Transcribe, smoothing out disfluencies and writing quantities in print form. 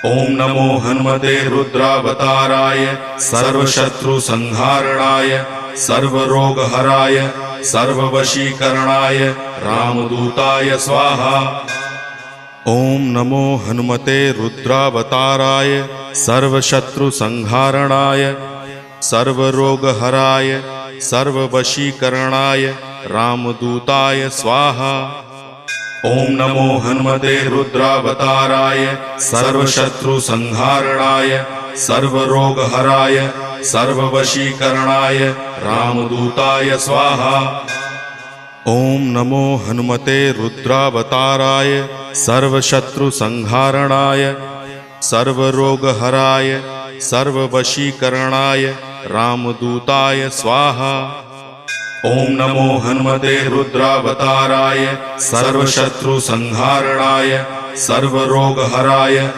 ओम नमो हनुमते रुद्रावताराय सर्वशत्रुसंहारणाय सर्वरोगहराय सर्ववशीकरणाय रामदूताय स्वाहा। ओम नमो हनुमते रुद्रावताराय सर्वशत्रुसंहारणाय सर्वरोगहराय सर्ववशीकरणाय रामदूताय स्वाहा। ओम नमो हनुमते रुद्रावताराय सर्वशत्रुसंहारणाय सर्वरोगहराय सर्ववशीकरणाय रामदूताय स्वाहा। ओम नमो हनुमते रुद्रावताराय सर्वशत्रुसंहारणाय सर्वरोगहराय सर्ववशीकरणाय रामदूताय स्वाहा। ओम नमो हनुमते रुद्रावताराय सर्वशत्रुसंहारणाय सर्वरोगहराय